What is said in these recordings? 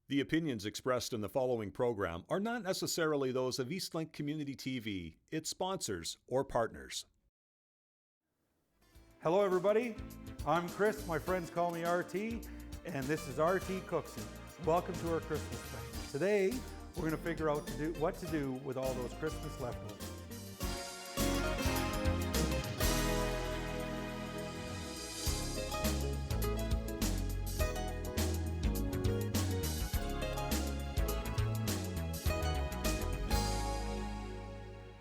The opinions expressed in the following program are not necessarily those of Eastlink Community TV, its sponsors, or partners. Hello everybody, I'm Chris, my friends call me RT, and this is RT Cooks It. Welcome to our Christmas special. Today, we're going to figure out what to do with all those Christmas leftovers.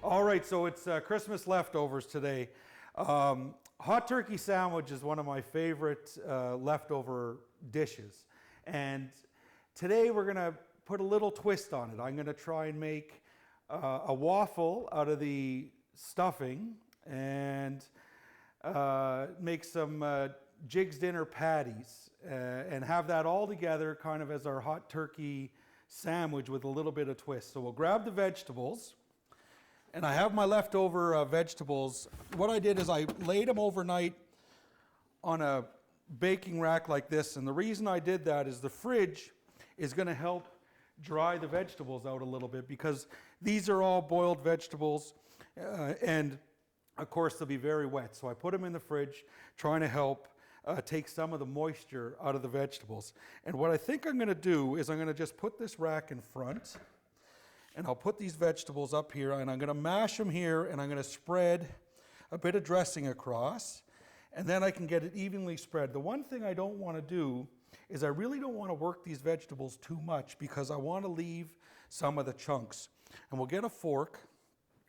All right, so it's Christmas leftovers today. Hot turkey sandwich is one of my favorite leftover dishes. And today we're gonna put a little twist on it. I'm gonna try and make a waffle out of the stuffing and make some Jigg's dinner patties and have that all together kind of as our hot turkey sandwich with a little bit of twist. So we'll grab the vegetables. And I have my leftover vegetables. What I did is I laid them overnight on a baking rack like this. And the reason I did that is the fridge is going to help dry the vegetables out a little bit because these are all boiled vegetables and of course they'll be very wet. So I put them in the fridge trying to help take some of the moisture out of the vegetables. And what I think I'm going to do is I'm going to just put this rack in front. And I'll put these vegetables up here and I'm going to mash them here and I'm going to spread a bit of dressing across and then I can get it evenly spread. The one thing I don't want to do is I really don't want to work these vegetables too much because I want to leave some of the chunks. And we'll get a fork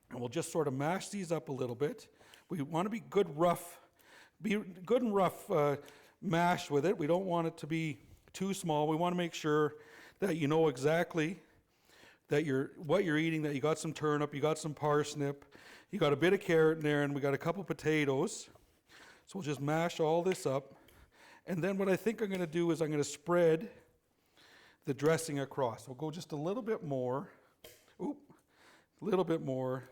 and we'll just sort of mash these up a little bit. We want to be good and rough mash with it. We don't want it to be too small. We want to make sure that you know exactly that what you're eating, that you got some turnip, you got some parsnip, you got a bit of carrot in there, and we got a couple potatoes. So we'll just mash all this up. And then what I think I'm going to do is I'm going to spread the dressing across. We'll go just a little bit more. Oop, a little bit more.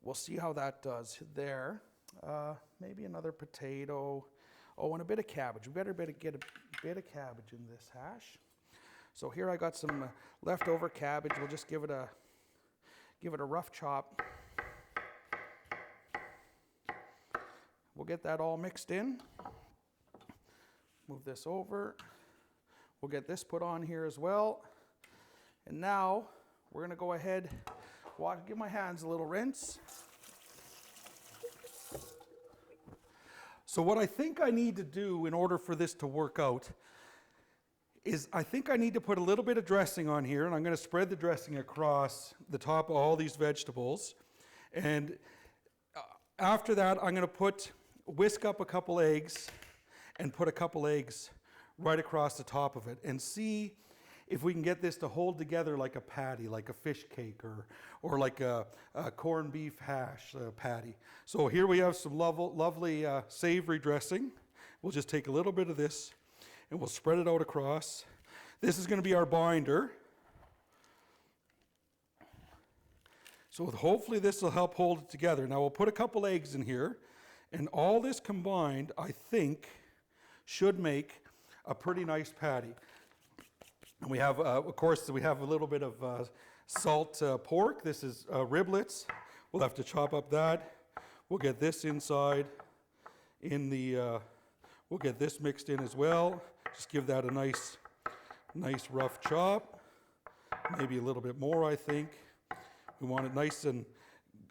We'll see how that does there. Maybe another potato. Oh, and a bit of cabbage. We better get a bit of cabbage in this hash. So here I got some leftover cabbage. We'll just give it a rough chop. We'll get that all mixed in. Move this over. We'll get this put on here as well. And now we're going to go ahead, give my hands a little rinse. So what I think I need to do in order for this to work out is I think I need to put a little bit of dressing on here, and I'm going to spread the dressing across the top of all these vegetables. And after that, I'm going to whisk up a couple eggs and put a couple eggs right across the top of it and see if we can get this to hold together like a patty, like a fish cake or like a corned beef hash patty. So here we have some lovely savory dressing. We'll just take a little bit of this and we'll spread it out across. This is going to be our binder. So hopefully this will help hold it together. Now we'll put a couple eggs in here, and all this combined, I think, should make a pretty nice patty. And we have, of course, we have a little bit of salt pork. This is riblets. We'll have to chop up that. We'll get this inside in the... We'll get this mixed in as well. Just give that a nice rough chop. Maybe a little bit more, I think. We want it nice and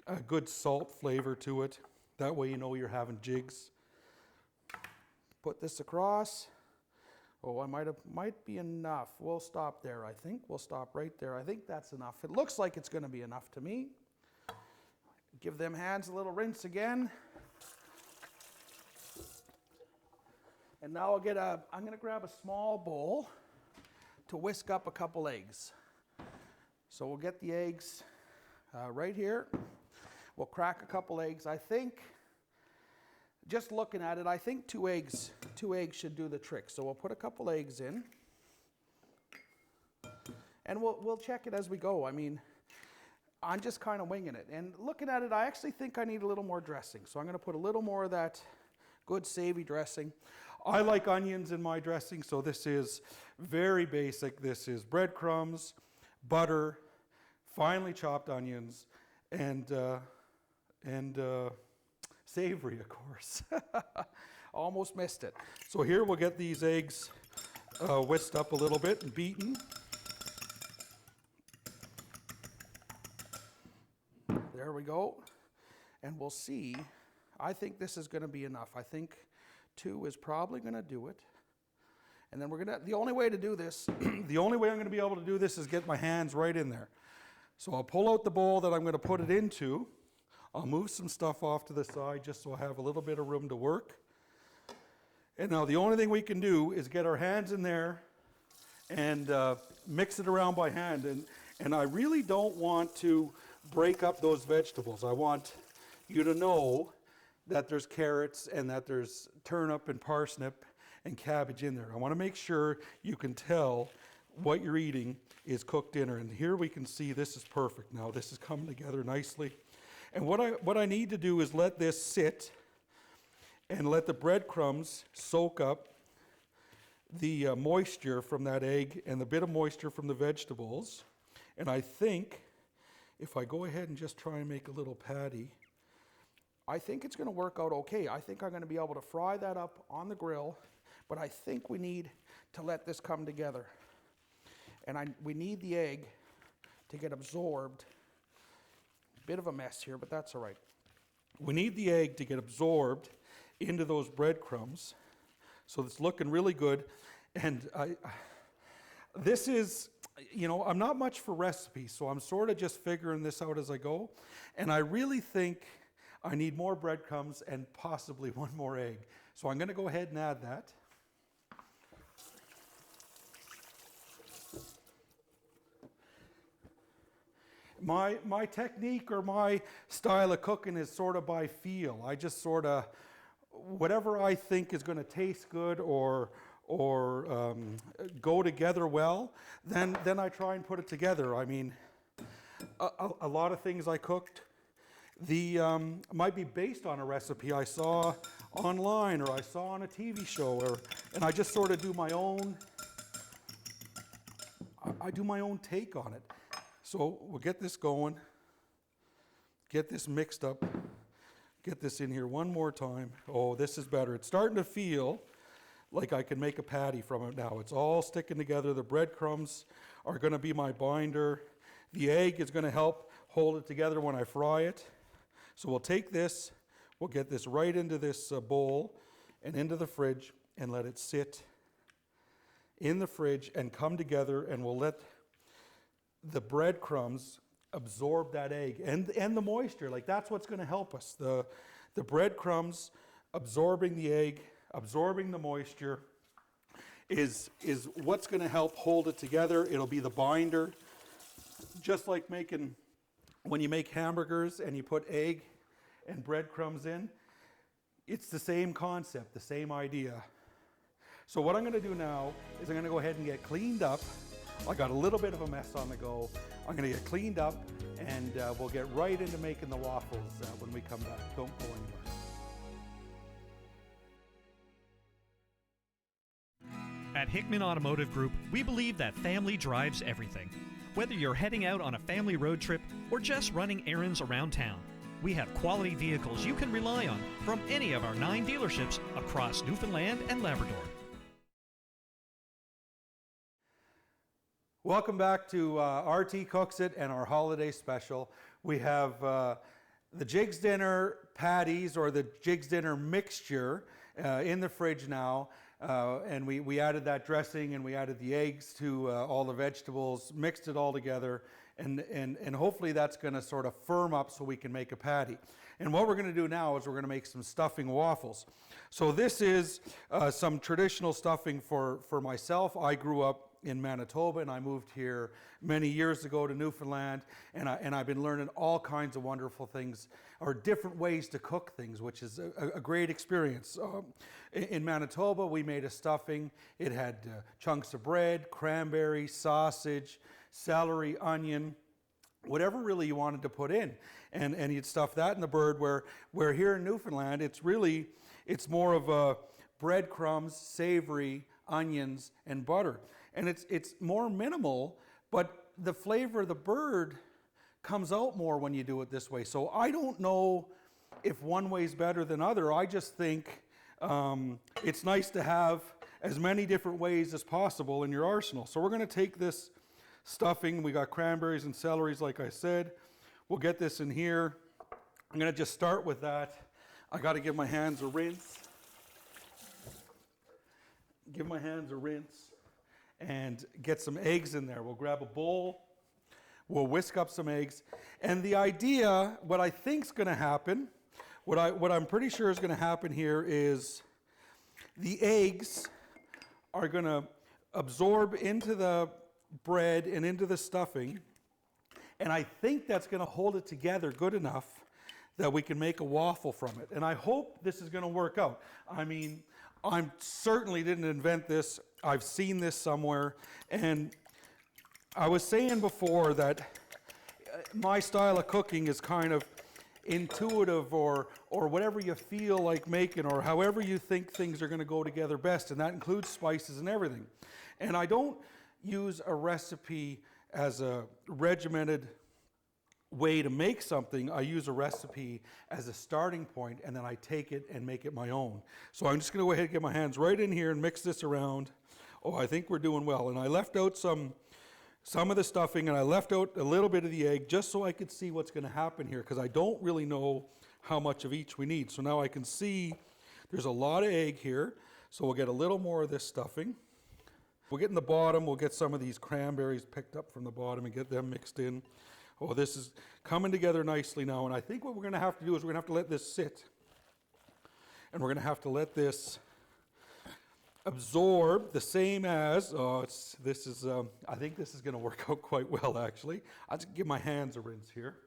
a good salt flavor to it. That way you know you're having jigs. Put this across. Oh, might be enough. We'll stop there, I think. We'll stop right there. I think that's enough. It looks like it's going to be enough to me. Give them hands a little rinse again. And now I'm going to grab a small bowl to whisk up a couple eggs. So we'll get the eggs right here. We'll crack a couple eggs. I think, just looking at it, I think two eggs should do the trick. So we'll put a couple eggs in. And we'll check it as we go. I mean, I'm just kind of winging it. And looking at it, I actually think I need a little more dressing. So I'm going to put a little more of that good savory dressing. I like onions in my dressing, so this is very basic. This is breadcrumbs, butter, finely chopped onions, and savory, of course. Almost missed it. So here we'll get these eggs whisked up a little bit and beaten. There we go. And we'll see. I think this is going to be enough. I think 2 is probably going to do it. And then the only way to do this, the only way I'm going to be able to do this is get my hands right in there. So I'll pull out the bowl that I'm going to put it into. I'll move some stuff off to the side just so I have a little bit of room to work. And now the only thing we can do is get our hands in there and mix it around by hand. And I really don't want to break up those vegetables. I want you to know that there's carrots and that there's turnip and parsnip and cabbage in there. I want to make sure you can tell what you're eating is cooked dinner. And here we can see this is perfect now. This is coming together nicely. And what I need to do is let this sit and let the breadcrumbs soak up the moisture from that egg and the bit of moisture from the vegetables. And I think if I go ahead and just try and make a little patty, I think it's going to work out okay. I think I'm going to be able to fry that up on the grill, but I think we need to let this come together. And we need the egg to get absorbed. Bit of a mess here, but that's all right. We need the egg to get absorbed into those breadcrumbs. So it's looking really good. And this is, I'm not much for recipes, so I'm sort of just figuring this out as I go. And I really think I need more breadcrumbs and possibly one more egg. So I'm going to go ahead and add that. My technique or my style of cooking is sort of by feel. I just sort of, whatever I think is going to taste good or go together well, then I try and put it together. I mean, a lot of things I cooked might be based on a recipe I saw online or I saw on a TV show, and I just sort of do my own. I do my own take on it. So we'll get this going, get this mixed up, get this in here one more time. Oh, this is better. It's starting to feel like I can make a patty from it now. It's all sticking together. The breadcrumbs are going to be my binder. The egg is going to help hold it together when I fry it. So we'll take this, we'll get this right into this bowl and into the fridge and let it sit in the fridge and come together, and we'll let the breadcrumbs absorb that egg and the moisture. Like, that's what's going to help us. The breadcrumbs absorbing the egg, absorbing the moisture is what's going to help hold it together. It'll be the binder. Just like when you make hamburgers and you put egg and breadcrumbs in, it's the same concept, the same idea. So what I'm going to do now is I'm going to go ahead and get cleaned up. I got a little bit of a mess on the go. I'm going to get cleaned up, and we'll get right into making the waffles when we come back. Don't go anywhere. At Hickman Automotive Group, we believe that family drives everything. Whether you're heading out on a family road trip or just running errands around town, we have quality vehicles you can rely on from any of our 9 dealerships across Newfoundland and Labrador. Welcome back to RT Cooks It and our holiday special. We have the Jigg's Dinner patties, or the Jigg's Dinner mixture, in the fridge now. And we added that dressing and we added the eggs to all the vegetables, mixed it all together, and hopefully that's going to sort of firm up so we can make a patty. And what we're going to do now is we're going to make some stuffing waffles. So this is some traditional stuffing for myself. I grew up in Manitoba, and I moved here many years ago to Newfoundland, and I've been learning all kinds of wonderful things, or different ways to cook things, which is a great experience. In Manitoba, we made a stuffing. It had chunks of bread, cranberry, sausage, celery, onion, whatever really you wanted to put in, and you'd stuff that in the bird. Where here in Newfoundland, it's more of a breadcrumbs, savory, onions, and butter. And it's more minimal, but the flavor of the bird comes out more when you do it this way. So I don't know if one way is better than other. I just think it's nice to have as many different ways as possible in your arsenal. So we're going to take this stuffing. We got cranberries and celeries, like I said. We'll get this in here. I'm going to just start with that. I got to give my hands a rinse. Give my hands a rinse and get some eggs in there. We'll grab a bowl. We'll whisk up some eggs. And the idea, what I think is going to happen, what I'm pretty sure is going to happen here is the eggs are going to absorb into the bread and into the stuffing. And I think that's going to hold it together good enough that we can make a waffle from it. And I hope this is going to work out. I mean, I certainly didn't invent this. I've seen this somewhere. And I was saying before that my style of cooking is kind of intuitive or whatever you feel like making or however you think things are going to go together best. And that includes spices and everything. And I don't use a recipe as a regimented way to make something. I use a recipe as a starting point, and then I take it and make it my own. So I'm just going to go ahead and get my hands right in here and mix this around. Oh, I think we're doing well. And I left out some of the stuffing, and I left out a little bit of the egg just so I could see what's going to happen here, because I don't really know how much of each we need. So now I can see there's a lot of egg here, so we'll get a little more of this stuffing. We'll get in the bottom, we'll get some of these cranberries picked up from the bottom and get them mixed in. Oh, this is coming together nicely now, and I think what we're going to have to do is we're going to have to let this sit. And we're going to have to let this absorb the same as, I think this is going to work out quite well, actually. I'll just give my hands a rinse here.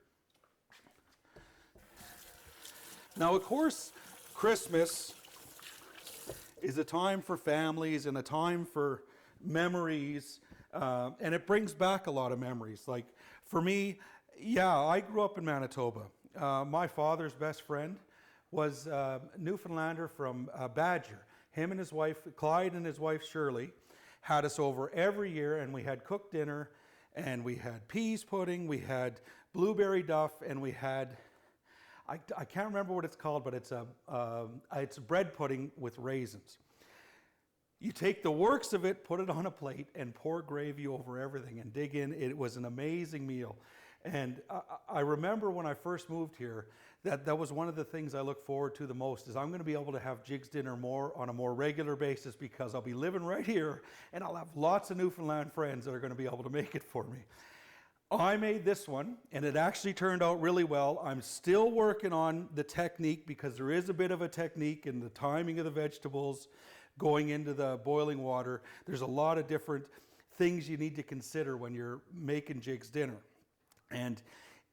Now, of course, Christmas is a time for families and a time for memories, and it brings back a lot of memories. Like for me, yeah, I grew up in Manitoba. My father's best friend was a Newfoundlander from Badger. Him and his wife, Clyde, and his wife Shirley had us over every year, and we had cooked dinner, and we had peas pudding, we had blueberry duff, and we had, I can't remember what it's called, but it's a bread pudding with raisins. You take the works of it, put it on a plate, and pour gravy over everything and dig in. It was an amazing meal. And I remember when I first moved here, that was one of the things I look forward to the most, is I'm going to be able to have Jigg's dinner on a more regular basis, because I'll be living right here, and I'll have lots of Newfoundland friends that are going to be able to make it for me. I made this one, and it actually turned out really well. I'm still working on the technique, because there is a bit of a technique in the timing of the vegetables going into the boiling water. There's a lot of different things you need to consider when you're making Jigg's dinner. And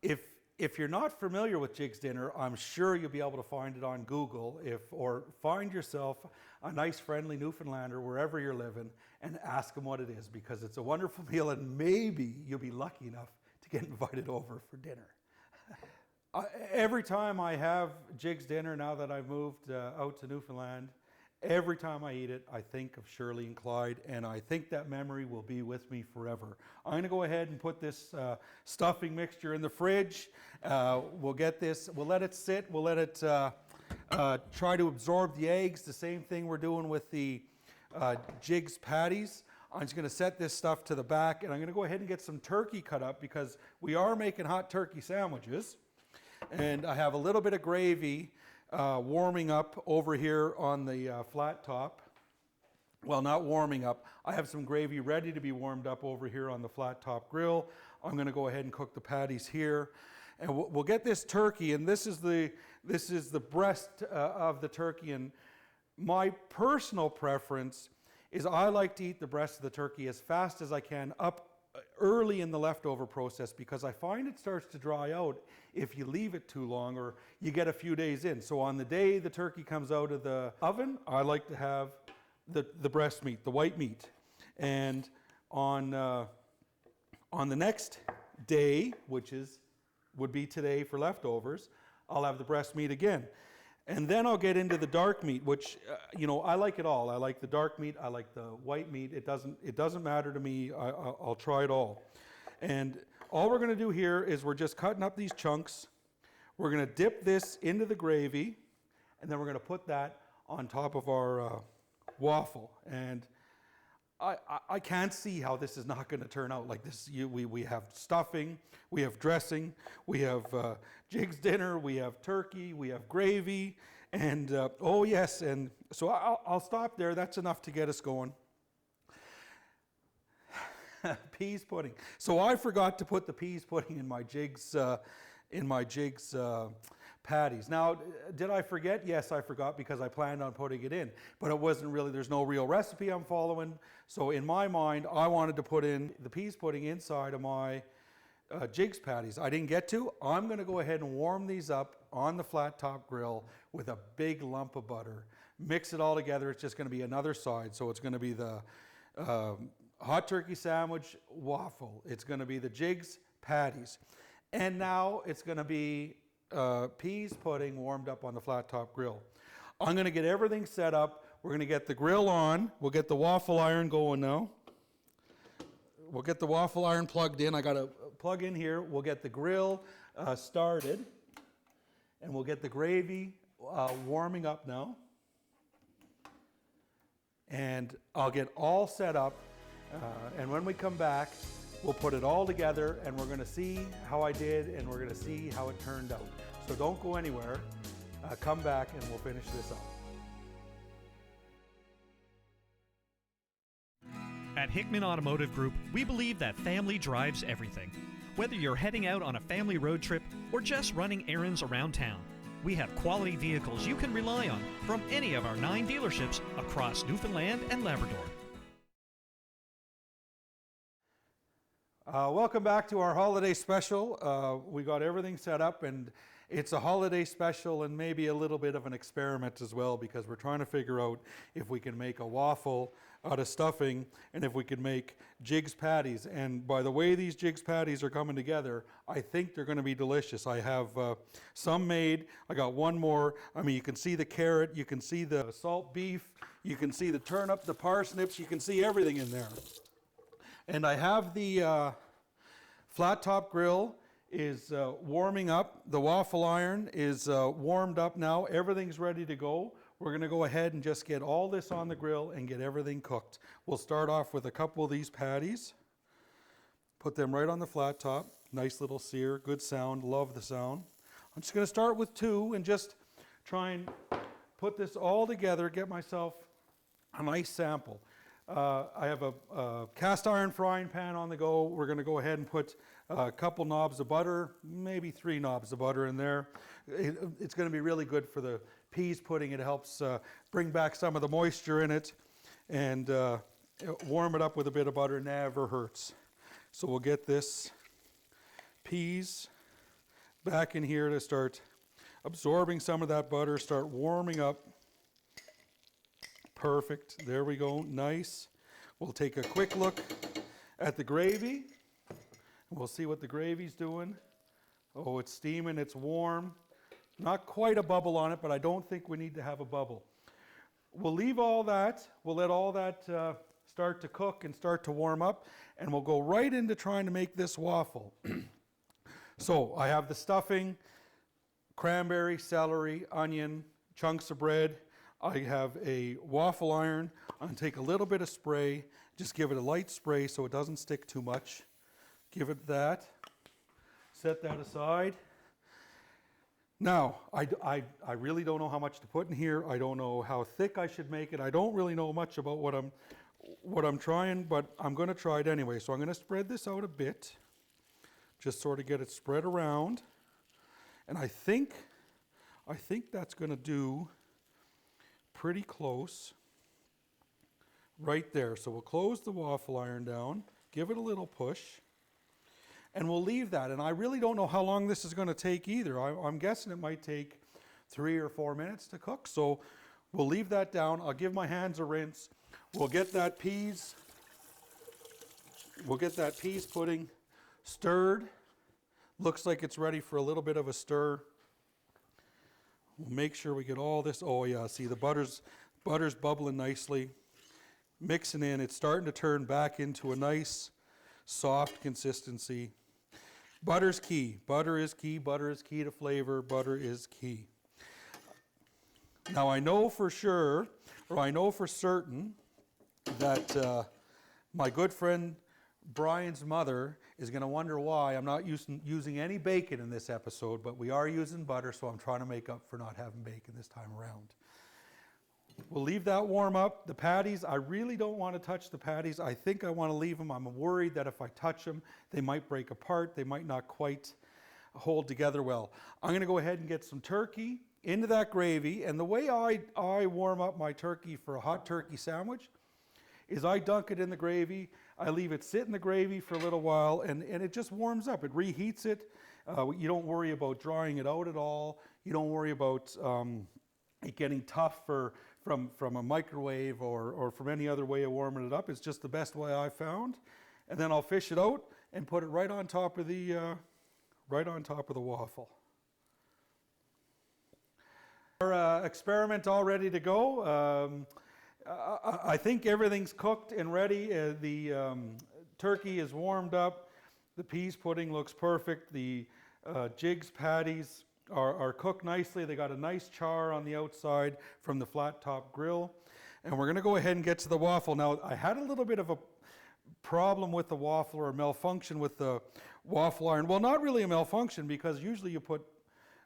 if you're not familiar with Jigg's dinner, I'm sure you'll be able to find it on Google, or find yourself a nice friendly Newfoundlander wherever you're living and ask them what it is, because it's a wonderful meal, and maybe you'll be lucky enough to get invited over for dinner. Every time I have Jigg's dinner, now that I've moved out to Newfoundland, every time I eat it, I think of Shirley and Clyde, and I think that memory will be with me forever. I'm going to go ahead and put this stuffing mixture in the fridge. We'll get this, we'll let it sit, we'll let it try to absorb the eggs, the same thing we're doing with the Jigg's patties. I'm just going to set this stuff to the back, and I'm going to go ahead and get some turkey cut up, because we are making hot turkey sandwiches. And I have a little bit of gravy warming up over here on the flat top. Well, not warming up. I have some gravy ready to be warmed up over here on the flat top grill. I'm going to go ahead and cook the patties here. And we'll get this turkey, and this is the breast of the turkey. And my personal preference is I like to eat the breast of the turkey as fast as I can, up early in the leftover process, because I find it starts to dry out if you leave it too long, or you get a few days in. So on the day the turkey comes out of the oven, I like to have the breast meat, the white meat. And on the next day, which would be today for leftovers, I'll have the breast meat again. And then I'll get into the dark meat, which, you know, I like it all. I like the dark meat, I like the white meat. It doesn't matter to me. I'll try it all. And all we're gonna do here is we're just cutting up these chunks. We're gonna dip this into the gravy, and then we're gonna put that on top of our waffle. And I can't see how this is not gonna turn out like this. We have stuffing, we have dressing, we have Jigg's dinner, we have turkey, we have gravy, and oh yes, and so I'll stop there. That's enough to get us going. Peas pudding. So I forgot to put the peas pudding in my Jigg's patties. Now, did I forget? Yes, I forgot, because I planned on putting it in, but it wasn't really, there's no real recipe I'm following. So in my mind, I wanted to put in the peas pudding inside of my Jigg's patties. I didn't get to. I'm gonna go ahead and warm these up on the flat top grill with a big lump of butter. Mix it all together. It's just gonna be another side. So it's gonna be the hot turkey sandwich waffle. It's gonna be the Jigg's patties. And now it's gonna be peas pudding warmed up on the flat top grill. I'm gonna get everything set up. We're gonna get the grill on. We'll get the waffle iron going now. We'll get the waffle iron plugged in. I got a plug in here. We'll get the grill started, and we'll get the gravy warming up now. And I'll get all set up, and when we come back, we'll put it all together, and we're gonna see how I did, and we're gonna see how it turned out. So don't go anywhere. Come back and we'll finish this up. At Hickman Automotive Group, we believe that family drives everything. Whether you're heading out on a family road trip or just running errands around town, we have quality vehicles you can rely on from any of our 9 dealerships across Newfoundland and Labrador. Welcome back to our holiday special. We got everything set up, and it's a holiday special and maybe a little bit of an experiment as well, because we're trying to figure out if we can make a waffle out of stuffing and if we can make Jigg's patties. And by the way these Jigg's patties are coming together, I think they're going to be delicious. I have some made. I got one more. I mean, you can see the carrot, you can see the salt beef, you can see the turnip, the parsnips, you can see everything in there. And I have the flat top grill is warming up. The waffle iron is warmed up now. Everything's ready to go. We're gonna go ahead and just get all this on the grill and get everything cooked. We'll start off with a couple of these patties. Put them right on the flat top. Nice little sear, good sound, love the sound. I'm just gonna start with 2 and just try and put this all together, get myself a nice sample. I have a cast iron frying pan on the go. We're going to go ahead and put a couple knobs of butter, maybe 3 knobs of butter in there. It's going to be really good for the peas pudding. It helps bring back some of the moisture in it, and warm it up with a bit of butter never hurts. So we'll get this peas back in here to start absorbing some of that butter, start warming up. Perfect. There we go. Nice. We'll take a quick look at the gravy. We'll see what the gravy's doing. Oh, it's steaming. It's warm. Not quite a bubble on it, but I don't think we need to have a bubble. We'll leave all that. We'll let all that start to cook and start to warm up, and we'll go right into trying to make this waffle. So I have the stuffing, cranberry, celery, onion, chunks of bread. I have a waffle iron. I'm going to take a little bit of spray, just give it a light spray so it doesn't stick too much. Give it that. Set that aside. Now, I really don't know how much to put in here. I don't know how thick I should make it. I don't really know much about what I'm trying, but I'm going to try it anyway. So I'm going to spread this out a bit, just sort of get it spread around. And I think that's going to do pretty close right there. So we'll close the waffle iron down, give it a little push, and we'll leave that. And I really don't know how long this is going to take either. I'm guessing it might take 3 or 4 minutes to cook. So we'll leave that down. I'll give my hands a rinse. We'll get that peas pudding stirred. Looks like it's ready for a little bit of a stir. We'll make sure we get all this. Oh yeah, see the butter's bubbling nicely. Mixing in, it's starting to turn back into a nice, soft consistency. Butter's key. Butter is key. Butter is key to flavor. Butter is key. Now I know for sure, or I know for certain, that my good friend Brian's mother is going to wonder why I'm not using any bacon in this episode, but we are using butter, so I'm trying to make up for not having bacon this time around. We'll leave that warm up. The patties, I really don't want to touch the patties. I think I want to leave them. I'm worried that if I touch them, they might break apart. They might not quite hold together well. I'm going to go ahead and get some turkey into that gravy. And the way I warm up my turkey for a hot turkey sandwich is I dunk it in the gravy. I leave it sit in the gravy for a little while, and it just warms up. It reheats it. You don't worry about drying it out at all. You don't worry about it getting tough from a microwave or from any other way of warming it up. It's just the best way I've found. And then I'll fish it out and put it right on top of the waffle. Our experiment all ready to go. I think everything's cooked and ready. The turkey is warmed up. The peas pudding looks perfect. The jigg's patties are cooked nicely. They got a nice char on the outside from the flat top grill. And we're going to go ahead and get to the waffle. Now, I had a little bit of a problem with the waffle, or a malfunction with the waffle iron. Well, not really a malfunction, because usually you put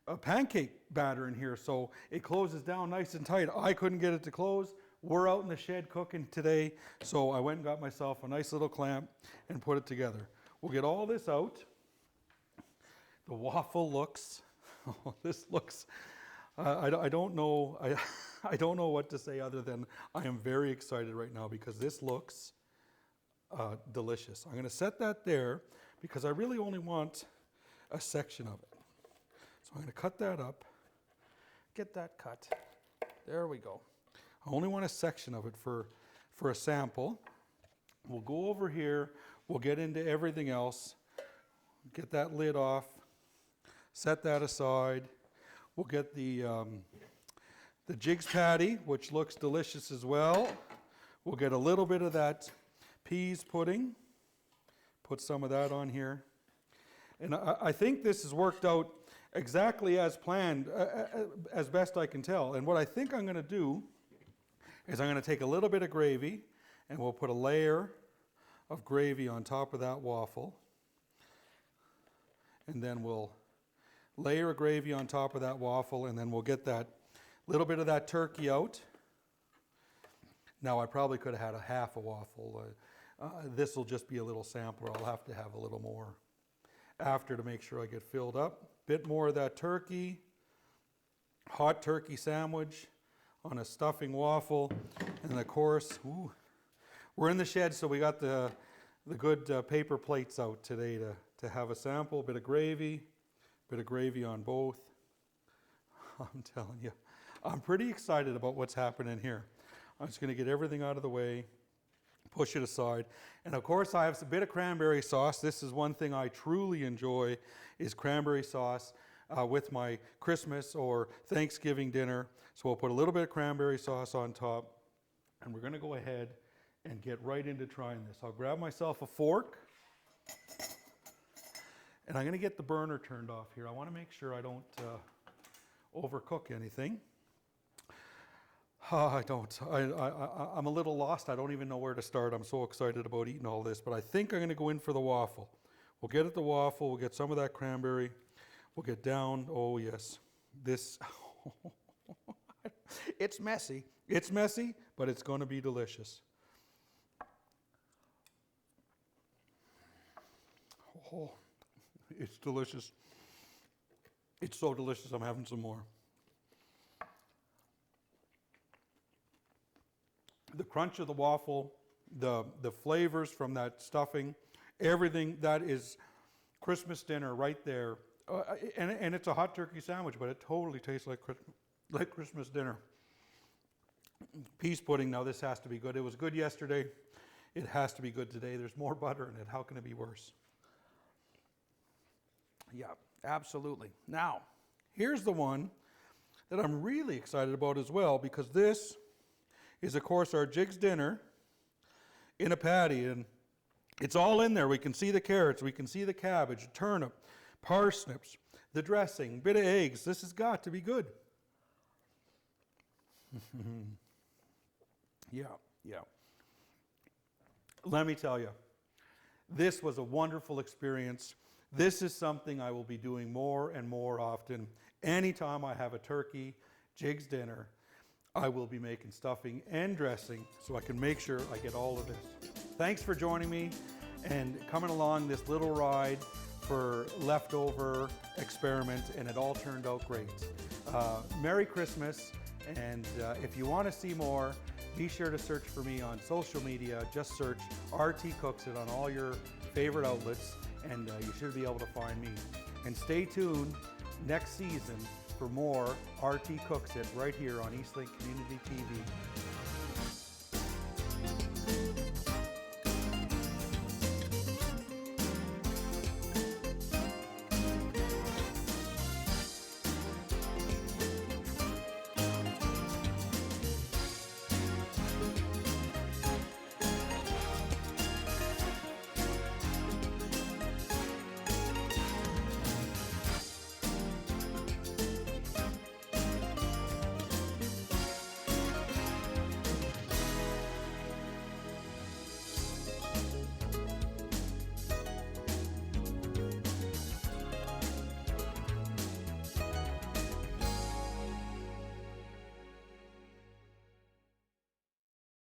a pancake batter in here, so it closes down nice and tight. I couldn't get it to close. We're out in the shed cooking today, so I went and got myself a nice little clamp and put it together. We'll get all this out. The waffle looks, this looks, I don't know, I don't know what to say other than I am very excited right now, because this looks delicious. I'm going to set that there because I really only want a section of it. So I'm going to cut that up, get that cut. There we go. I only want a section of it for a sample. We'll go over here, we'll get into everything else, get that lid off, set that aside. We'll get the jigg's patty, which looks delicious as well. We'll get a little bit of that peas pudding, put some of that on here. And I think this has worked out exactly as planned, as best I can tell. And what I think I'm going to do is I'm going to take a little bit of gravy, and we'll put a layer of gravy on top of that waffle. And then we'll layer of gravy on top of that waffle, and then we'll get that little bit of that turkey out. Now, I probably could have had a half a waffle. This will just be a little sampler. I'll have to have a little more after to make sure I get filled up. Bit more of that turkey, hot turkey sandwich on a stuffing waffle, and of course, we're in the shed, so we got the good paper plates out today to have a sample. Bit of gravy on both. I'm telling you, I'm pretty excited about what's happening here. I'm just going to get everything out of the way, push it aside, and of course I have a bit of cranberry sauce. This is one thing I truly enjoy, is cranberry sauce with my Christmas or Thanksgiving dinner. So we'll put a little bit of cranberry sauce on top, and we're going to go ahead and get right into trying this. I'll grab myself a fork, and I'm going to get the burner turned off here. I want to make sure I don't overcook anything. I'm a little lost. I don't even know where to start. I'm so excited about eating all this, but I think I'm going to go in for the waffle. We'll get at the waffle. We'll get some of that cranberry. We'll get down. Oh, yes. This, it's messy. It's messy, but it's going to be delicious. Oh, it's delicious. It's so delicious, I'm having some more. The crunch of the waffle, the flavors from that stuffing, everything, that is Christmas dinner right there. And it's a hot turkey sandwich, but it totally tastes like Christmas dinner. Peas pudding, now this has to be good. It was good yesterday. It has to be good today. There's more butter in it. How can it be worse? Yeah, absolutely. Now, here's the one that I'm really excited about as well, because this is, of course, our jigg's dinner in a patty, and it's all in there. We can see the carrots, we can see the cabbage, turnip, parsnips, the dressing, bit of eggs. This has got to be good. Yeah. Let me tell you, this was a wonderful experience. This is something I will be doing more and more often. Anytime I have a turkey jigg's dinner, I will be making stuffing and dressing so I can make sure I get all of this. Thanks for joining me and coming along this little ride for leftover experiment, and it all turned out great. Merry Christmas, and if you want to see more, be sure to search for me on social media. Just search RT Cooks It on all your favorite outlets, and you should be able to find me. And stay tuned next season for more RT Cooks It right here on Eastlink Community TV.